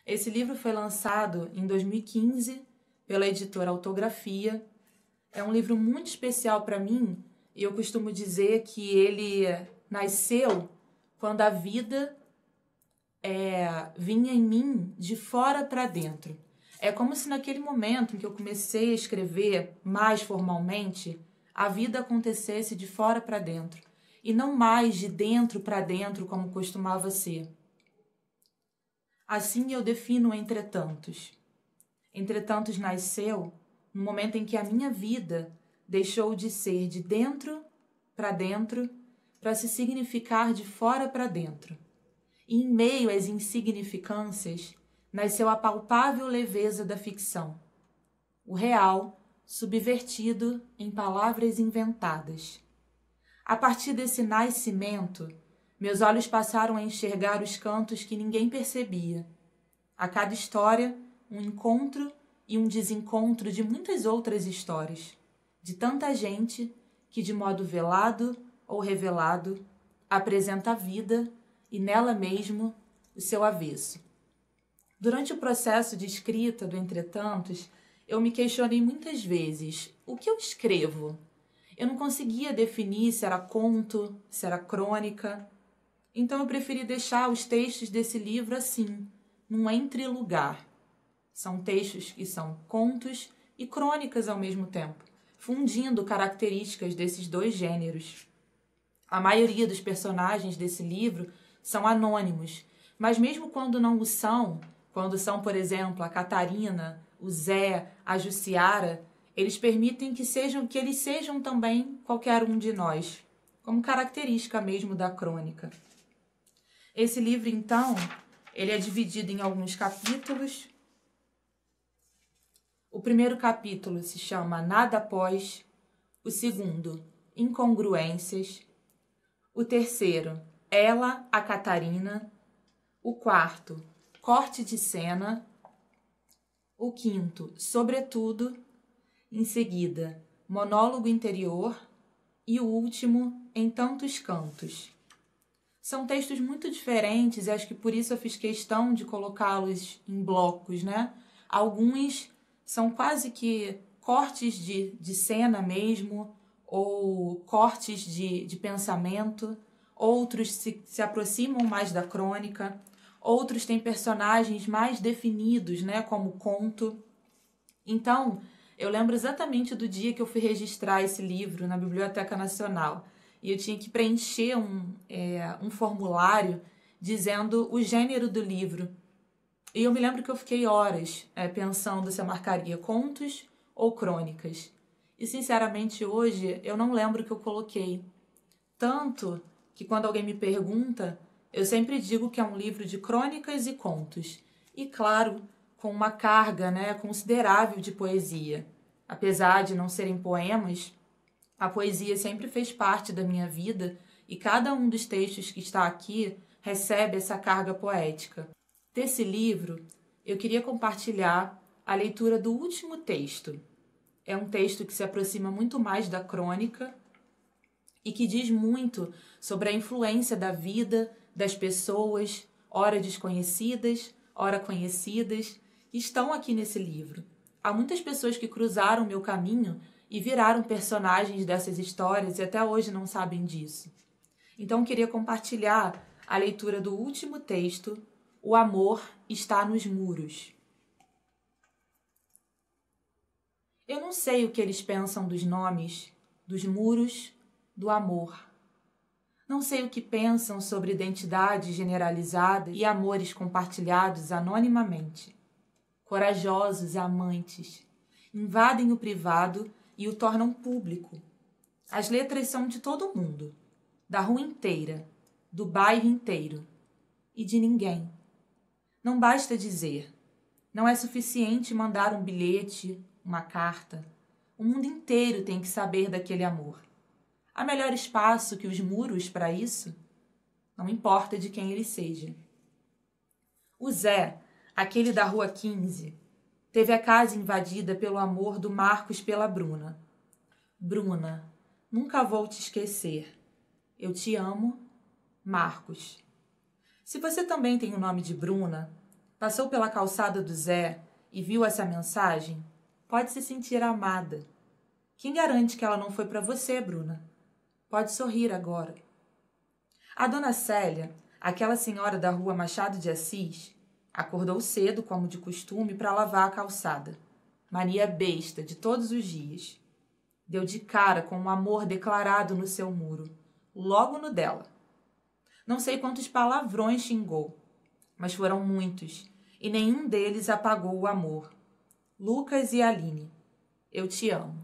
Esse livro foi lançado em 2015 pela editora Autografia. É um livro muito especial para mim e eu costumo dizer que ele nasceu quando a vida vinha em mim de fora para dentro. É como se naquele momento em que eu comecei a escrever mais formalmente, a vida acontecesse de fora para dentro e não mais de dentro para dentro como costumava ser. Assim eu defino Entretantos. Entretantos nasceu no momento em que a minha vida deixou de ser de dentro para se significar de fora para dentro. E em meio às insignificâncias, nasceu a palpável leveza da ficção. O real, subvertido em palavras inventadas. A partir desse nascimento, meus olhos passaram a enxergar os cantos que ninguém percebia. A cada história, um encontro e um desencontro de muitas outras histórias, de tanta gente que, de modo velado ou revelado, apresenta a vida e nela mesmo o seu avesso. Durante o processo de escrita do Entretantos, eu me questionei muitas vezes: o que eu escrevo? Eu não conseguia definir se era conto, se era crônica. Então eu preferi deixar os textos desse livro assim, num entrelugar. São textos que são contos e crônicas ao mesmo tempo, fundindo características desses dois gêneros. A maioria dos personagens desse livro são anônimos, mas mesmo quando não o são, quando são, por exemplo, a Catarina, o Zé, a Jussiara, eles permitem que eles sejam também qualquer um de nós, como característica mesmo da crônica. Esse livro, então, ele é dividido em alguns capítulos. O primeiro capítulo se chama Nada Após, o segundo, Incongruências, o terceiro, Ela, a Catarina, o quarto, Corte de Cena, o quinto, Sobretudo, em seguida, Monólogo Interior e o último, Em Tantos Cantos. São textos muito diferentes e acho que por isso eu fiz questão de colocá-los em blocos, né? Alguns são quase que cortes de cena mesmo, ou cortes de pensamento. Outros se aproximam mais da crônica. Outros têm personagens mais definidos, né? Como conto. Então, eu lembro exatamente do dia que eu fui registrar esse livro na Biblioteca Nacional. E eu tinha que preencher um formulário dizendo o gênero do livro. E eu me lembro que eu fiquei horas pensando se eu marcaria contos ou crônicas. E, sinceramente, hoje eu não lembro o que eu coloquei. Tanto que, quando alguém me pergunta, eu sempre digo que é um livro de crônicas e contos. E, claro, com uma carga, considerável de poesia. Apesar de não serem poemas, a poesia sempre fez parte da minha vida e cada um dos textos que está aqui recebe essa carga poética. Desse livro, eu queria compartilhar a leitura do último texto. É um texto que se aproxima muito mais da crônica e que diz muito sobre a influência da vida, das pessoas, ora desconhecidas, ora conhecidas, que estão aqui nesse livro. Há muitas pessoas que cruzaram meu caminho e viraram personagens dessas histórias e até hoje não sabem disso. Então, queria compartilhar a leitura do último texto, O Amor Está nos Muros. Eu não sei o que eles pensam dos nomes, dos muros, do amor. Não sei o que pensam sobre identidades generalizadas e amores compartilhados anonimamente. Corajosos amantes invadem o privado e o tornam público. As letras são de todo mundo, da rua inteira, do bairro inteiro e de ninguém. Não basta dizer, não é suficiente mandar um bilhete, uma carta. O mundo inteiro tem que saber daquele amor. Há melhor espaço que os muros para isso? Não importa de quem ele seja. O Zé, aquele da rua 15, teve a casa invadida pelo amor do Marcos pela Bruna. Bruna, nunca vou te esquecer. Eu te amo, Marcos. Se você também tem o nome de Bruna, Passou pela calçada do Zé e viu essa mensagem? Pode se sentir amada. Quem garante que ela não foi para você, Bruna? Pode sorrir agora. A dona Célia, aquela senhora da rua Machado de Assis, acordou cedo, como de costume, para lavar a calçada. Maria besta de todos os dias. Deu de cara com o amor declarado no seu muro, logo no dela. Não sei quantos palavrões xingou, mas foram muitos, e nenhum deles apagou o amor. Lucas e Aline, eu te amo.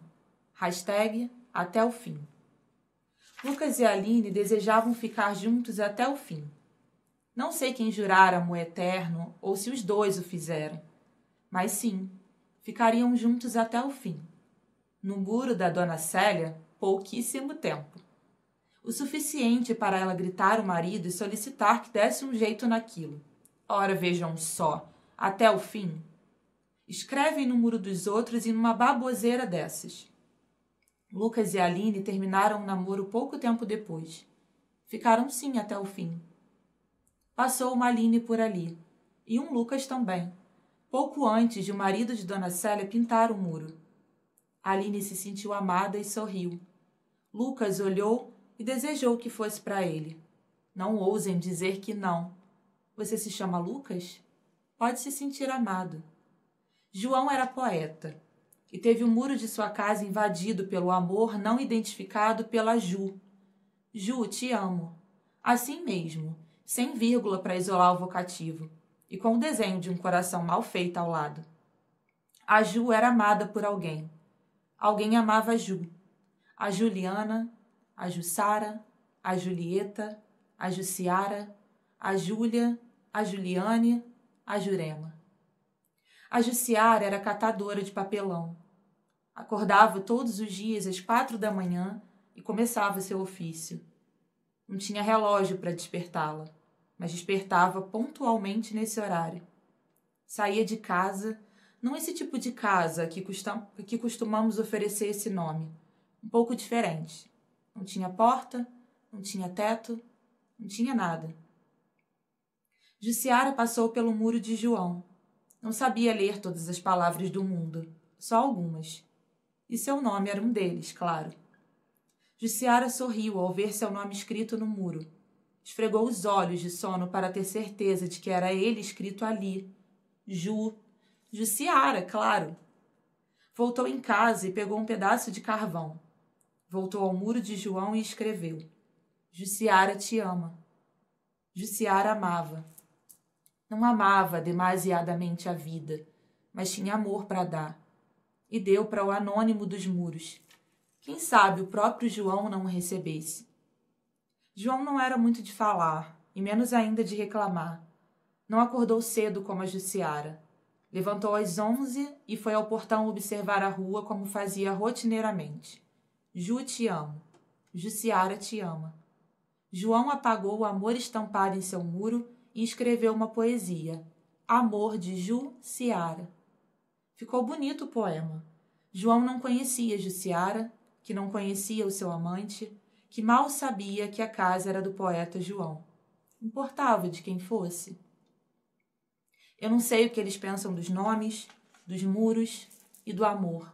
Hashtag até o fim. Lucas e Aline desejavam ficar juntos até o fim. Não sei quem jurara amor eterno ou se os dois o fizeram, mas sim, ficariam juntos até o fim. No muro da dona Célia, pouquíssimo tempo. O suficiente para ela gritar ao marido e solicitar que desse um jeito naquilo. Ora, vejam só, até o fim. Escrevem no muro dos outros e numa baboseira dessas. Lucas e Aline terminaram o namoro pouco tempo depois. Ficaram sim até o fim. Passou uma Aline por ali, e um Lucas também, pouco antes de o marido de dona Célia pintar o muro. Aline se sentiu amada e sorriu. Lucas olhou e desejou que fosse para ele. Não ousem dizer que não. Você se chama Lucas? Pode se sentir amado. João era poeta e teve o muro de sua casa invadido pelo amor não identificado pela Ju. Ju, te amo. Assim mesmo, sem vírgula para isolar o vocativo, e com o desenho de um coração mal feito ao lado. A Ju era amada por alguém. Alguém amava a Ju. A Juliana, a Jussara, a Julieta, a Jussiara, a Júlia, a Juliane, a Jurema. A Jussiara era catadora de papelão. Acordava todos os dias às 4 da manhã e começava seu ofício. Não tinha relógio para despertá-la, mas despertava pontualmente nesse horário. Saía de casa, não esse tipo de casa que costumamos oferecer esse nome, um pouco diferente. Não tinha porta, não tinha teto, não tinha nada. Jussiara passou pelo muro de João. Não sabia ler todas as palavras do mundo, só algumas. E seu nome era um deles, claro. Jussiara sorriu ao ver seu nome escrito no muro. Esfregou os olhos de sono para ter certeza de que era ele escrito ali. Jussiara, claro. Voltou em casa e pegou um pedaço de carvão. Voltou ao muro de João e escreveu: Jussiara te ama. Jussiara amava. Não amava demasiadamente a vida, mas tinha amor para dar. E deu para o anônimo dos muros. Quem sabe o próprio João não o recebesse. João não era muito de falar, e menos ainda de reclamar. Não acordou cedo como a Jussiara. Levantou às 11 e foi ao portão observar a rua como fazia rotineiramente. Ju, te amo. Jussiara te ama. João apagou o amor estampado em seu muro e escreveu uma poesia. Amor de Jussiara. Ficou bonito o poema. João não conhecia Jussiara, que não conhecia o seu amante, que mal sabia que a casa era do poeta João. Importava de quem fosse. Eu não sei o que eles pensam dos nomes, dos muros e do amor.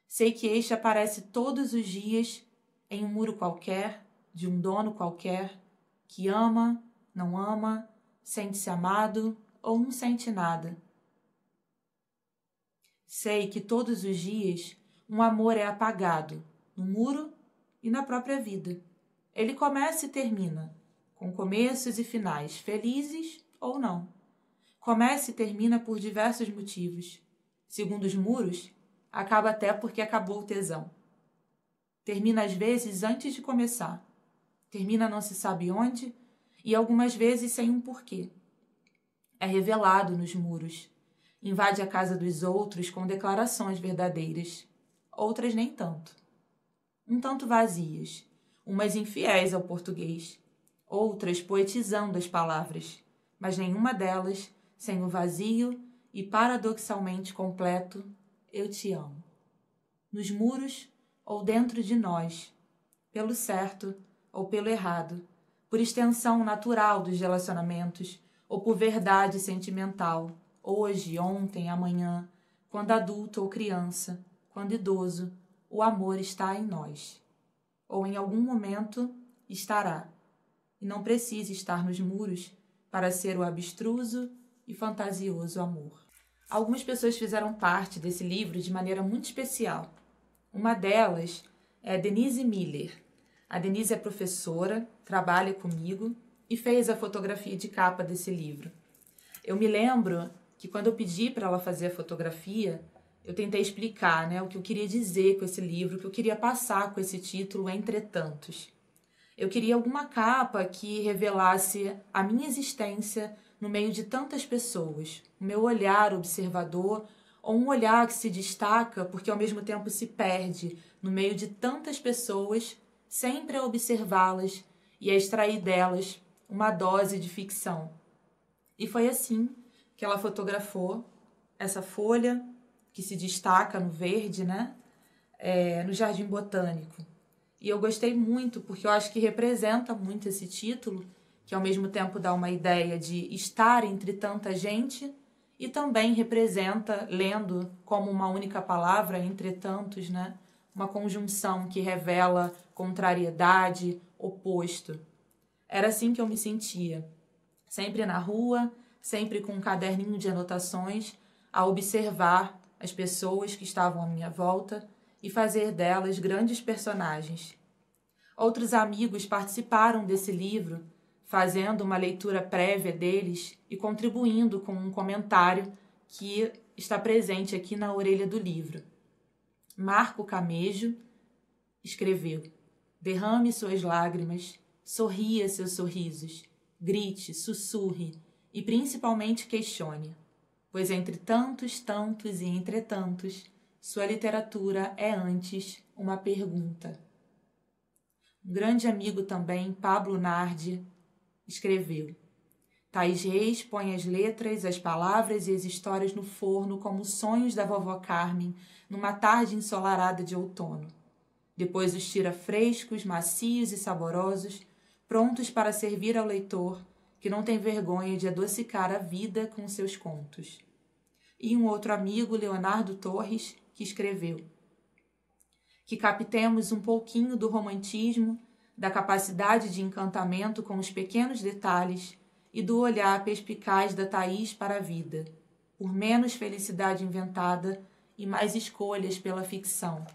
Sei que este aparece todos os dias em um muro qualquer, de um dono qualquer, que ama, não ama, sente-se amado ou não sente nada. Sei que todos os dias um amor é apagado, no muro e na própria vida. Ele começa e termina, com começos e finais, felizes ou não. Começa e termina por diversos motivos. Segundo os muros, acaba até porque acabou o tesão. Termina às vezes antes de começar. Termina não se sabe onde e algumas vezes sem um porquê. É revelado nos muros. Invade a casa dos outros com declarações verdadeiras. Outras nem tanto. Um tanto vazias, umas infiéis ao português, outras poetizando as palavras, mas nenhuma delas sem o vazio e paradoxalmente completo eu te amo. Nos muros ou dentro de nós, pelo certo ou pelo errado, por extensão natural dos relacionamentos, ou por verdade sentimental, hoje, ontem, amanhã, quando adulto ou criança, quando idoso, o amor está em nós. Ou em algum momento estará, e não precisa estar nos muros para ser o abstruso e fantasioso amor. Algumas pessoas fizeram parte desse livro de maneira muito especial. Uma delas é Denise Miller. A Denise é professora, trabalha comigo e fez a fotografia de capa desse livro. Eu me lembro que quando eu pedi para ela fazer a fotografia, eu tentei explicar, o que eu queria dizer com esse livro, o que eu queria passar com esse título, Entretantos. Eu queria alguma capa que revelasse a minha existência no meio de tantas pessoas, o meu olhar observador, ou um olhar que se destaca porque ao mesmo tempo se perde no meio de tantas pessoas, sempre a observá-las e a extrair delas uma dose de ficção. E foi assim que ela fotografou essa folha que se destaca no verde, no Jardim Botânico. E eu gostei muito, porque eu acho que representa muito esse título, que ao mesmo tempo dá uma ideia de estar entre tanta gente e também representa, lendo como uma única palavra, entretantos, uma conjunção que revela contrariedade, oposto. Era assim que eu me sentia, sempre na rua, sempre com um caderninho de anotações, a observar as pessoas que estavam à minha volta e fazer delas grandes personagens. Outros amigos participaram desse livro, fazendo uma leitura prévia deles e contribuindo com um comentário que está presente aqui na orelha do livro. Marco Camejo escreveu: derrame suas lágrimas, sorria seus sorrisos, grite, sussurre e principalmente questione, pois entre tantos, tantos e entretantos, sua literatura é antes uma pergunta. Um grande amigo também, Pablo Nardi, escreveu: Tais Reis põe as letras, as palavras e as histórias no forno como sonhos da vovó Carmen numa tarde ensolarada de outono. Depois os tira frescos, macios e saborosos, prontos para servir ao leitor, que não tem vergonha de adocicar a vida com seus contos. E um outro amigo, Leonardo Torres, que escreveu: que captemos um pouquinho do romantismo, da capacidade de encantamento com os pequenos detalhes e do olhar perspicaz da Thaís para a vida, por menos felicidade inventada e mais escolhas pela ficção.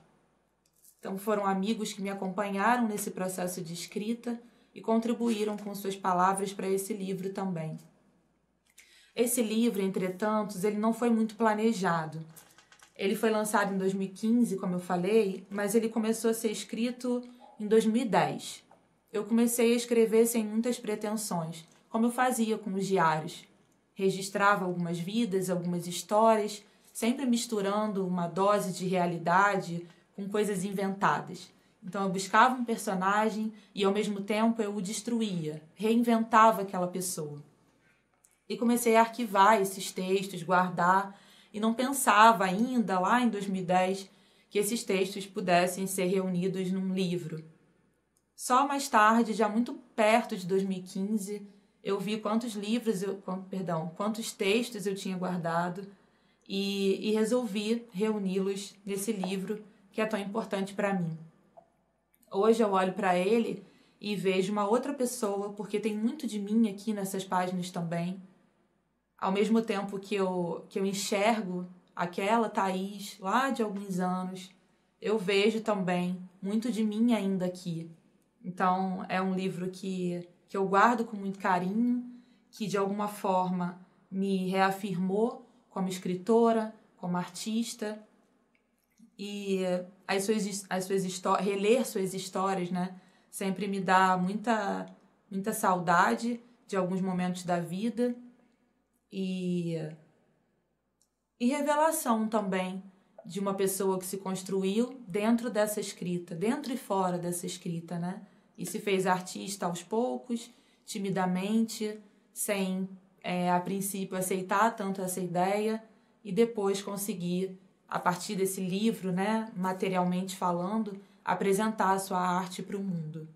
Então foram amigos que me acompanharam nesse processo de escrita e contribuíram com suas palavras para esse livro também. Esse livro, entretanto, ele não foi muito planejado. Ele foi lançado em 2015, como eu falei, mas ele começou a ser escrito em 2010. Eu comecei a escrever sem muitas pretensões, como eu fazia com os diários. Registrava algumas vidas, algumas histórias, sempre misturando uma dose de realidade com coisas inventadas. Então eu buscava um personagem e ao mesmo tempo eu o destruía, reinventava aquela pessoa. E comecei a arquivar esses textos, guardar, e não pensava ainda, lá em 2010, que esses textos pudessem ser reunidos num livro. Só mais tarde, já muito perto de 2015, eu vi quantos textos eu tinha guardado e resolvi reuni-los nesse livro que é tão importante para mim. Hoje eu olho para ele e vejo uma outra pessoa, porque tem muito de mim aqui nessas páginas também. Ao mesmo tempo que eu enxergo aquela Thaís lá de alguns anos, eu vejo também muito de mim ainda aqui. Então é um livro que eu guardo com muito carinho, que de alguma forma me reafirmou como escritora, como artista. E reler suas histórias, sempre me dá muita saudade de alguns momentos da vida e revelação também de uma pessoa que se construiu dentro dessa escrita, dentro e fora dessa escrita, e se fez artista aos poucos, timidamente, sem a princípio aceitar tanto essa ideia e depois conseguir, a partir desse livro, materialmente falando, apresentar a sua arte para o mundo.